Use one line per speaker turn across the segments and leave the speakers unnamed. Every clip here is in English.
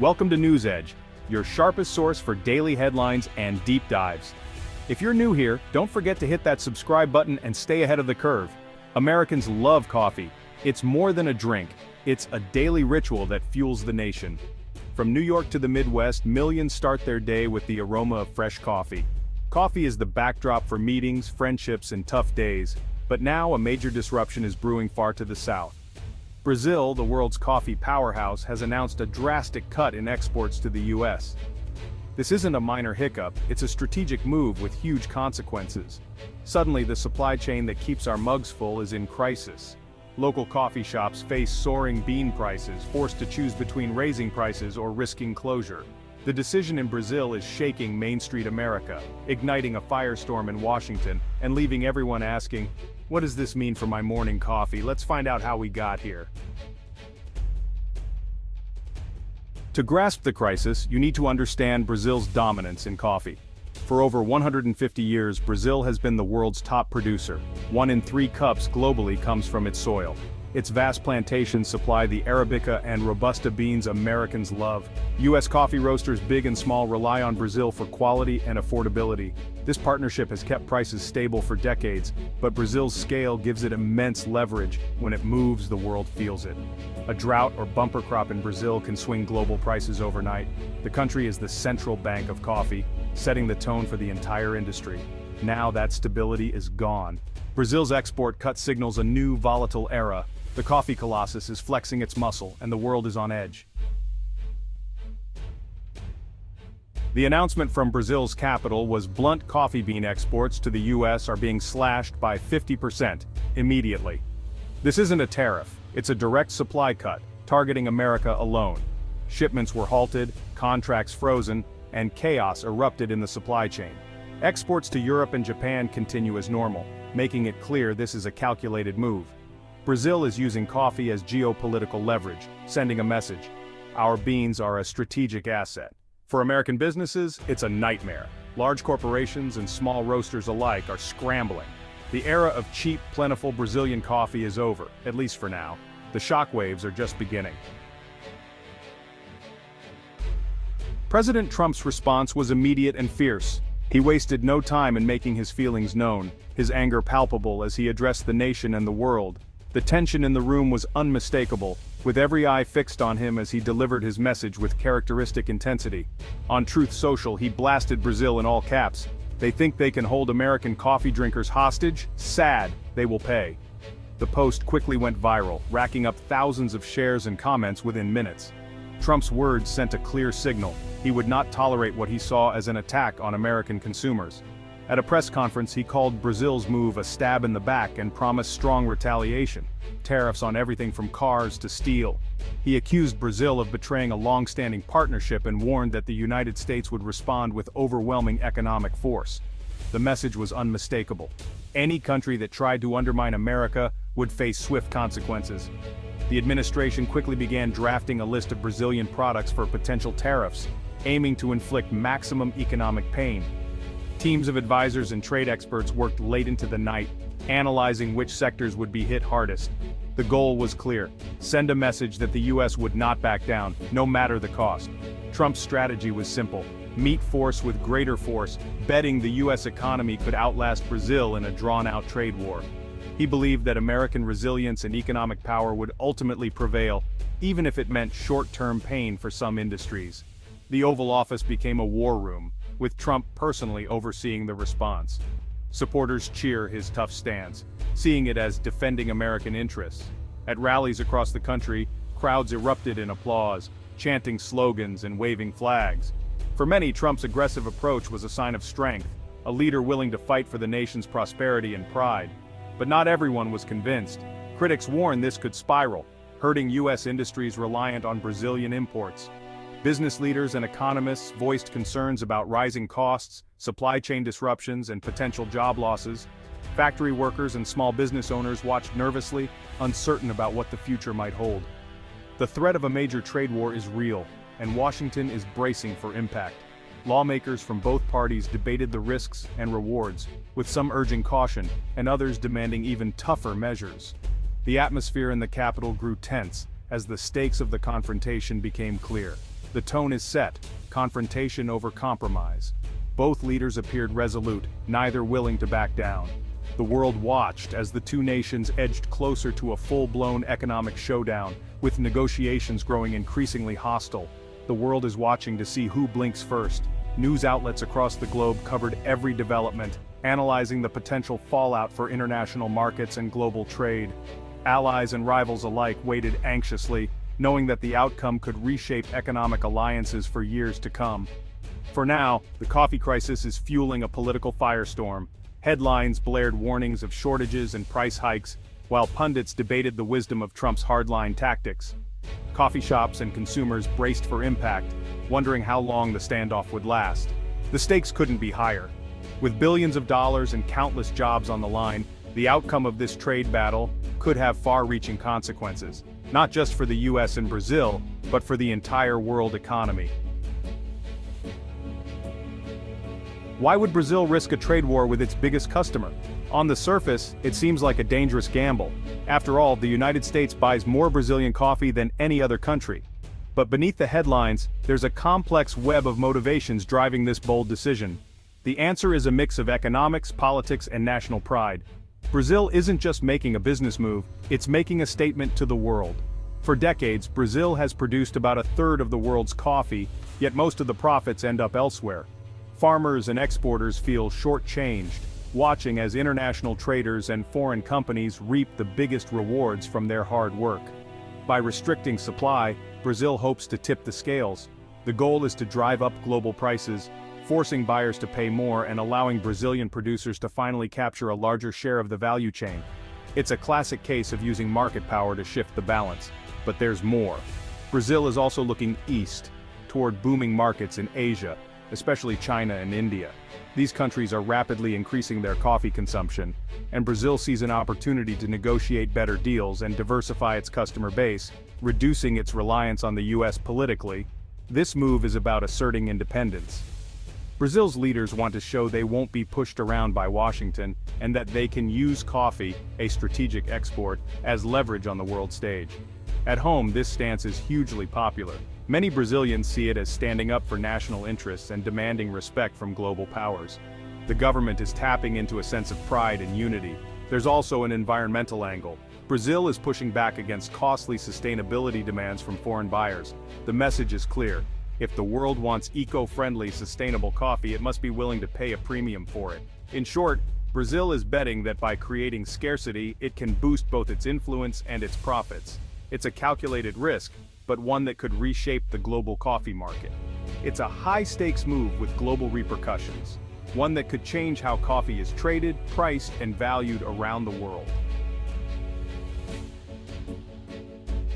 Welcome to News Edge, your sharpest source for daily headlines and deep dives. If you're new here, don't forget to hit that subscribe button and stay ahead of the curve. Americans love coffee. It's more than a drink, it's a daily ritual that fuels the nation. From New York to the Midwest, millions start their day with the aroma of fresh coffee. Coffee is the backdrop for meetings, friendships, and tough days, but now a major disruption is brewing far to the south. Brazil, the world's coffee powerhouse, has announced a drastic cut in exports to the US. This isn't a minor hiccup, it's a strategic move with huge consequences. Suddenly, the supply chain that keeps our mugs full is in crisis. Local coffee shops face soaring bean prices, forced to choose between raising prices or risking closure. The decision in Brazil is shaking Main Street America, igniting a firestorm in Washington, and leaving everyone asking, what does this mean for my morning coffee? Let's find out how we got here. To grasp the crisis, you need to understand Brazil's dominance in coffee. For over 150 years, Brazil has been the world's top producer. 1 in 3 cups globally comes from its soil. Its vast plantations supply the Arabica and Robusta beans Americans love. U.S. coffee roasters big and small rely on Brazil for quality and affordability. This partnership has kept prices stable for decades, but Brazil's scale gives it immense leverage. When it moves, the world feels it. A drought or bumper crop in Brazil can swing global prices overnight. The country is the central bank of coffee, setting the tone for the entire industry. Now that stability is gone. Brazil's export cut signals a new volatile era. The coffee colossus is flexing its muscle, and the world is on edge. The announcement from Brazil's capital was blunt coffee bean exports to the US are being slashed by 50%, immediately. This isn't a tariff, it's a direct supply cut, targeting America alone. Shipments were halted, contracts frozen, and chaos erupted in the supply chain. Exports to Europe and Japan continue as normal, making it clear this is a calculated move. Brazil is using coffee as geopolitical leverage, sending a message. Our beans are a strategic asset. For American businesses, it's a nightmare. Large corporations and small roasters alike are scrambling. The era of cheap, plentiful Brazilian coffee is over, at least for now. The shockwaves are just beginning. President Trump's response was immediate and fierce. He wasted no time in making his feelings known, his anger palpable as he addressed the nation and the world. The tension in the room was unmistakable, with every eye fixed on him as he delivered his message with characteristic intensity. On Truth Social, he blasted Brazil in all caps. They think they can hold American coffee drinkers hostage? Sad, they will pay. The post quickly went viral, racking up thousands of shares and comments within minutes. Trump's words sent a clear signal. He would not tolerate what he saw as an attack on American consumers. At a press conference, he called Brazil's move a stab in the back and promised strong retaliation. Tariffs on everything from cars to steel. He accused Brazil of betraying a long-standing partnership and warned that the United States would respond with overwhelming economic force. The message was unmistakable. Any country that tried to undermine America would face swift consequences. The administration quickly began drafting a list of Brazilian products for potential tariffs, aiming to inflict maximum economic pain. Teams of advisors and trade experts worked late into the night, analyzing which sectors would be hit hardest. The goal was clear: send a message that the US would not back down, no matter the cost. Trump's strategy was simple: meet force with greater force, betting the US economy could outlast Brazil in a drawn-out trade war. He believed that American resilience and economic power would ultimately prevail, even if it meant short-term pain for some industries. The Oval Office became a war room, with Trump personally overseeing the response. Supporters cheer his tough stance, seeing it as defending American interests. At rallies across the country, crowds erupted in applause, chanting slogans and waving flags. For many, Trump's aggressive approach was a sign of strength, a leader willing to fight for the nation's prosperity and pride. But not everyone was convinced. Critics warned this could spiral, hurting U.S. industries reliant on Brazilian imports. Business leaders and economists voiced concerns about rising costs, supply chain disruptions, and potential job losses. Factory workers and small business owners watched nervously, uncertain about what the future might hold. The threat of a major trade war is real, and Washington is bracing for impact. Lawmakers from both parties debated the risks and rewards, with some urging caution and others demanding even tougher measures. The atmosphere in the Capitol grew tense as the stakes of the confrontation became clear. The tone is set, confrontation over compromise. Both leaders appeared resolute, neither willing to back down. The world watched as the two nations edged closer to a full-blown economic showdown, with negotiations growing increasingly hostile. The world is watching to see who blinks first. News outlets across the globe covered every development, analyzing the potential fallout for international markets and global trade. Allies and rivals alike waited anxiously, knowing that the outcome could reshape economic alliances for years to come. For now, the coffee crisis is fueling a political firestorm. Headlines blared warnings of shortages and price hikes, while pundits debated the wisdom of Trump's hardline tactics. Coffee shops and consumers braced for impact, wondering how long the standoff would last. The stakes couldn't be higher. With billions of dollars and countless jobs on the line, the outcome of this trade battle could have far-reaching consequences, not just for the US and Brazil, but for the entire world economy. Why would Brazil risk a trade war with its biggest customer? On the surface, it seems like a dangerous gamble. After all, the United States buys more Brazilian coffee than any other country. But beneath the headlines, there's a complex web of motivations driving this bold decision. The answer is a mix of economics, politics, and national pride. Brazil isn't just making a business move, it's making a statement to the world. For decades, Brazil has produced about a third of the world's coffee, yet most of the profits end up elsewhere. Farmers and exporters feel shortchanged, watching as international traders and foreign companies reap the biggest rewards from their hard work. By restricting supply, Brazil hopes to tip the scales. The goal is to drive up global prices, forcing buyers to pay more and allowing Brazilian producers to finally capture a larger share of the value chain. It's a classic case of using market power to shift the balance. But there's more. Brazil is also looking east, toward booming markets in Asia, especially China and India. These countries are rapidly increasing their coffee consumption, and Brazil sees an opportunity to negotiate better deals and diversify its customer base, reducing its reliance on the US politically. This move is about asserting independence. Brazil's leaders want to show they won't be pushed around by Washington and that they can use coffee, a strategic export, as leverage on the world stage. At home, this stance is hugely popular. Many Brazilians see it as standing up for national interests and demanding respect from global powers. The government is tapping into a sense of pride and unity. There's also an environmental angle. Brazil is pushing back against costly sustainability demands from foreign buyers. The message is clear. If the world wants eco-friendly, sustainable coffee, it must be willing to pay a premium for it. In short, Brazil is betting that by creating scarcity, it can boost both its influence and its profits. It's a calculated risk, but one that could reshape the global coffee market. It's a high-stakes move with global repercussions, one that could change how coffee is traded, priced, and valued around the world.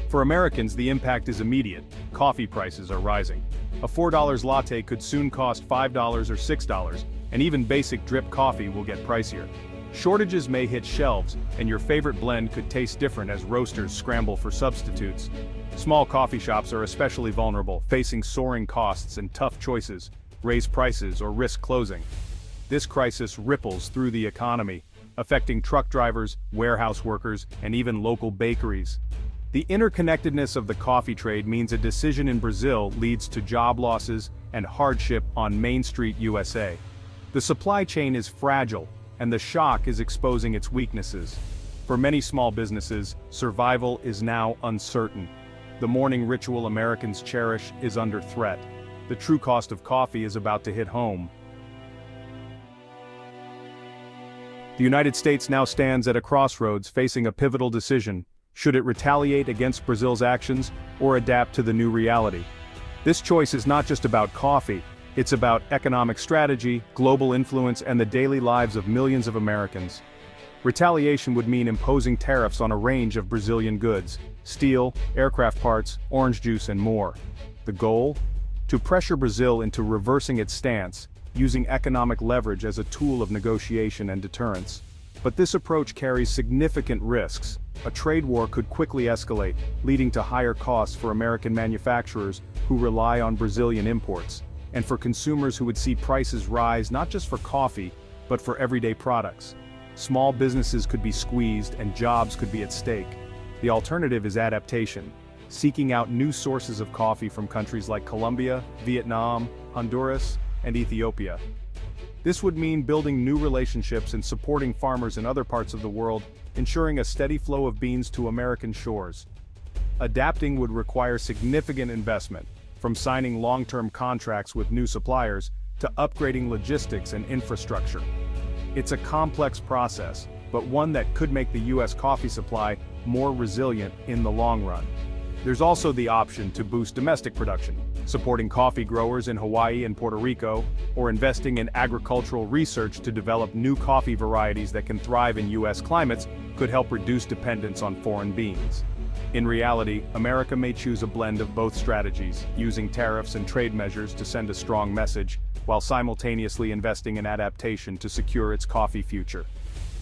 For Americans, the impact is immediate. Coffee prices are rising. A $4 latte could soon cost $5 or $6, and even basic drip coffee will get pricier. Shortages may hit shelves, and your favorite blend could taste different as roasters scramble for substitutes. Small coffee shops are especially vulnerable, facing soaring costs and tough choices, raise prices or risk closing. This crisis ripples through the economy, affecting truck drivers, warehouse workers, and even local bakeries. The interconnectedness of the coffee trade means a decision in Brazil leads to job losses and hardship on Main Street, USA. The supply chain is fragile, and the shock is exposing its weaknesses. For many small businesses, survival is now uncertain. The morning ritual Americans cherish is under threat. The true cost of coffee is about to hit home. The United States now stands at a crossroads, facing a pivotal decision. Should it retaliate against Brazil's actions or adapt to the new reality? This choice is not just about coffee. It's about economic strategy, global influence, and the daily lives of millions of Americans. Retaliation would mean imposing tariffs on a range of Brazilian goods: steel, aircraft parts, orange juice, and more. The goal? To pressure Brazil into reversing its stance, using economic leverage as a tool of negotiation and deterrence. But this approach carries significant risks. A trade war could quickly escalate, leading to higher costs for American manufacturers who rely on Brazilian imports, and for consumers who would see prices rise not just for coffee, but for everyday products. Small businesses could be squeezed and jobs could be at stake. The alternative is adaptation. seeking out new sources of coffee from countries like Colombia, Vietnam, Honduras, and Ethiopia. This would mean building new relationships and supporting farmers in other parts of the world, ensuring a steady flow of beans to American shores. Adapting would require significant investment, from signing long-term contracts with new suppliers to upgrading logistics and infrastructure. It's a complex process, but one that could make the U.S. coffee supply more resilient in the long run. There's also the option to boost domestic production, supporting coffee growers in Hawaii and Puerto Rico, or investing in agricultural research to develop new coffee varieties that can thrive in U.S. climates could help reduce dependence on foreign beans. In reality, America may choose a blend of both strategies, using tariffs and trade measures to send a strong message, while simultaneously investing in adaptation to secure its coffee future.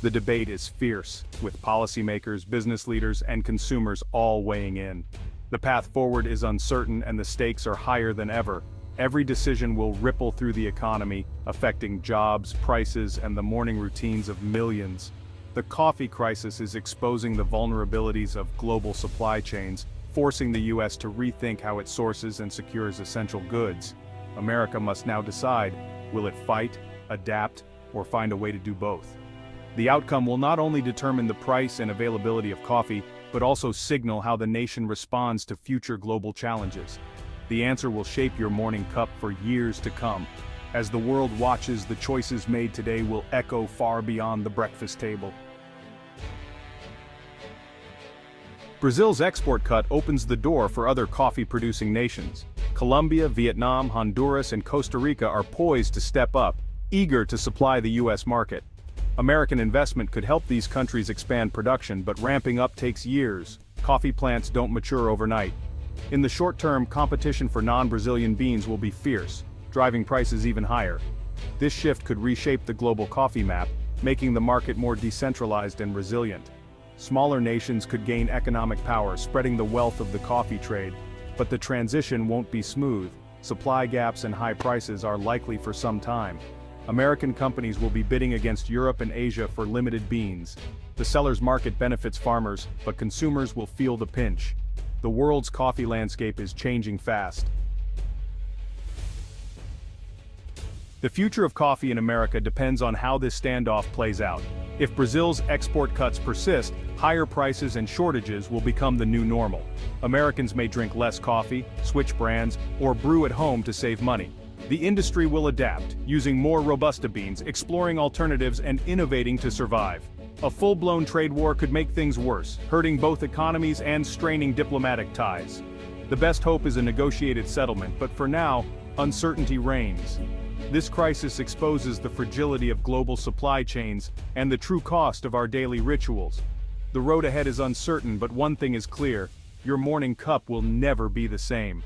The debate is fierce, with policymakers, business leaders, and consumers all weighing in. The path forward is uncertain and the stakes are higher than ever. Every decision will ripple through the economy, affecting jobs, prices, and the morning routines of millions. The coffee crisis is exposing the vulnerabilities of global supply chains, forcing the U.S. to rethink how it sources and secures essential goods. America must now decide, will it fight, adapt, or find a way to do both? The outcome will not only determine the price and availability of coffee, but also signal how the nation responds to future global challenges. The answer will shape your morning cup for years to come. As the world watches, the choices made today will echo far beyond the breakfast table. Brazil's export cut opens the door for other coffee-producing nations. Colombia, Vietnam, Honduras, and Costa Rica are poised to step up, eager to supply the U.S. market. American investment could help these countries expand production, but ramping up takes years. Coffee plants don't mature overnight. In the short term, competition for non-Brazilian beans will be fierce, driving prices even higher. This shift could reshape the global coffee map, making the market more decentralized and resilient. Smaller nations could gain economic power, spreading the wealth of the coffee trade, but the transition won't be smooth. Supply gaps and high prices are likely for some time. American companies will be bidding against Europe and Asia for limited beans. The seller's market benefits farmers, but consumers will feel the pinch. The world's coffee landscape is changing fast. The future of coffee in America depends on how this standoff plays out. If Brazil's export cuts persist, higher prices and shortages will become the new normal. Americans may drink less coffee, switch brands, or brew at home to save money. The industry will adapt, using more Robusta beans, exploring alternatives, and innovating to survive. A full-blown trade war could make things worse, hurting both economies and straining diplomatic ties. The best hope is a negotiated settlement, but for now, uncertainty reigns. This crisis exposes the fragility of global supply chains and the true cost of our daily rituals. The road ahead is uncertain, but one thing is clear: your morning cup will never be the same.